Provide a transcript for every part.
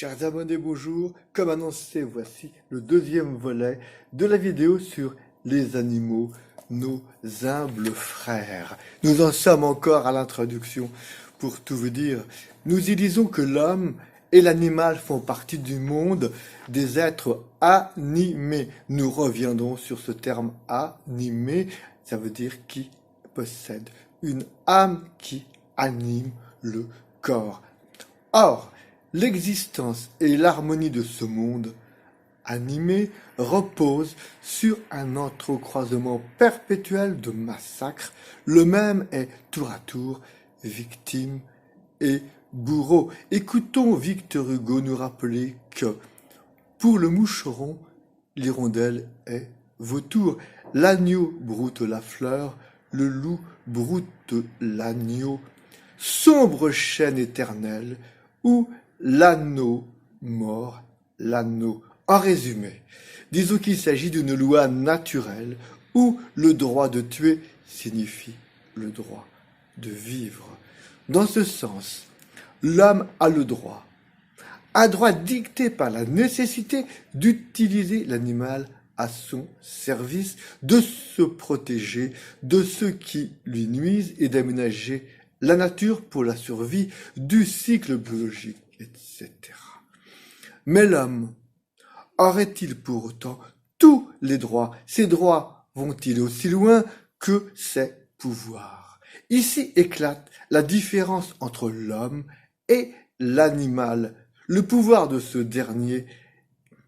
Chers abonnés, bonjour. Comme annoncé, voici le deuxième volet de la vidéo sur les animaux, nos humbles frères. Nous en sommes encore à l'introduction. Pour tout vous dire, nous y disons que l'homme et l'animal font partie du monde des êtres animés. Nous reviendrons sur ce terme animé, ça veut dire qui possède une âme qui anime le corps. Or, l'existence et l'harmonie de ce monde animé reposent sur un entrecroisement perpétuel de massacres. Le même est tour à tour victime et bourreau. Écoutons Victor Hugo nous rappeler que pour le moucheron, l'hirondelle est vautour. L'agneau broute la fleur, le loup broute l'agneau. Sombre chaîne éternelle où l'anneau mord l'anneau. En résumé, disons qu'il s'agit d'une loi naturelle où le droit de tuer signifie le droit de vivre. Dans ce sens, l'homme a le droit, un droit dicté par la nécessité d'utiliser l'animal à son service, de se protéger de ceux qui lui nuisent et d'aménager la nature pour la survie du cycle biologique, etc. Mais l'homme aurait-il pour autant tous les droits? Ces droits vont-ils aussi loin que ses pouvoirs? Ici éclate la différence entre l'homme et l'animal. Le pouvoir de ce dernier,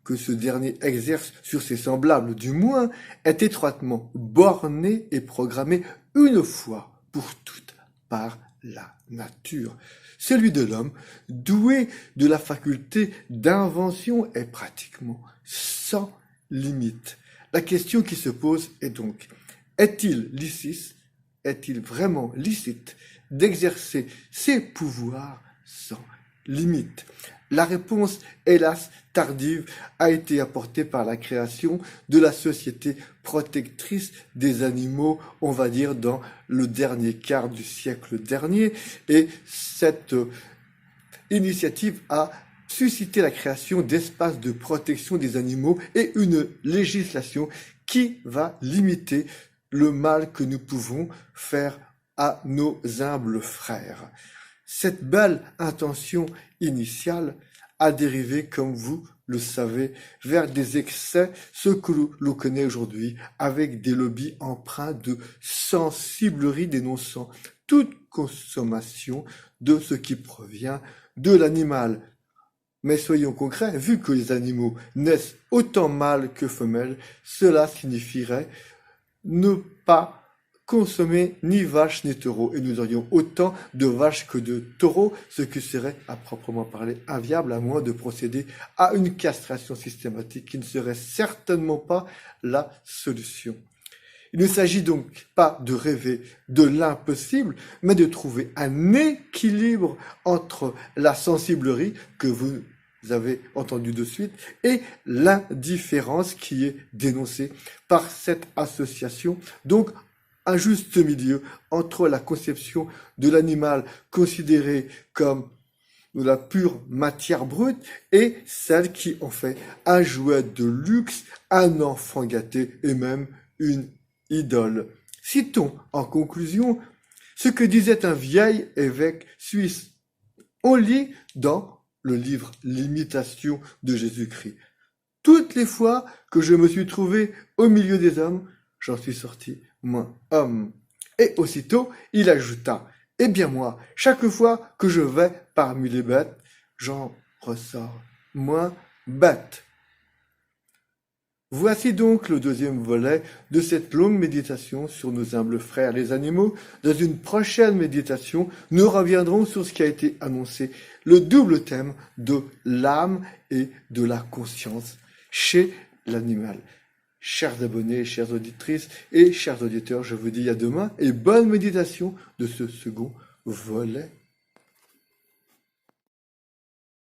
que ce dernier exerce sur ses semblables du moins, est étroitement borné et programmé une fois pour toutes par la nature. Celui de l'homme, doué de la faculté d'invention, est pratiquement sans limite. La question qui se pose est donc, est-il vraiment licite d'exercer ses pouvoirs sans limite? La réponse, hélas tardive, a été apportée par la création de la société protectrice des animaux, on va dire dans le dernier quart du siècle dernier, et cette initiative a suscité la création d'espaces de protection des animaux et une législation qui va limiter le mal que nous pouvons faire à nos humbles frères. Cette belle intention initiale a dérivé, comme vous le savez, vers des excès, ce que l'on connaît aujourd'hui, avec des lobbies empreints de sensiblerie dénonçant toute consommation de ce qui provient de l'animal. Mais soyons concrets, vu que les animaux naissent autant mâles que femelles, cela signifierait ne pas consommer ni vaches ni taureaux, et nous aurions autant de vaches que de taureaux, ce qui serait à proprement parler inviable, à moins de procéder à une castration systématique qui ne serait certainement pas la solution. Il ne s'agit donc pas de rêver de l'impossible, mais de trouver un équilibre entre la sensiblerie que vous avez entendu de suite et l'indifférence qui est dénoncée par cette association. Donc, un juste milieu entre la conception de l'animal considéré comme de la pure matière brute et celle qui en fait un jouet de luxe, un enfant gâté et même une idole. Citons en conclusion ce que disait un vieil évêque suisse. On lit dans le livre L'imitation de Jésus-Christ. Toutes les fois que je me suis trouvé au milieu des hommes, j'en suis sorti moins homme. Et aussitôt, il ajouta, eh bien moi, chaque fois que je vais parmi les bêtes, j'en ressors moins bête. Voici donc le deuxième volet de cette longue méditation sur nos humbles frères les animaux. Dans une prochaine méditation, nous reviendrons sur ce qui a été annoncé, le double thème de l'âme et de la conscience chez l'animal. Chers abonnés, chères auditrices et chers auditeurs, je vous dis à demain et bonne méditation de ce second volet.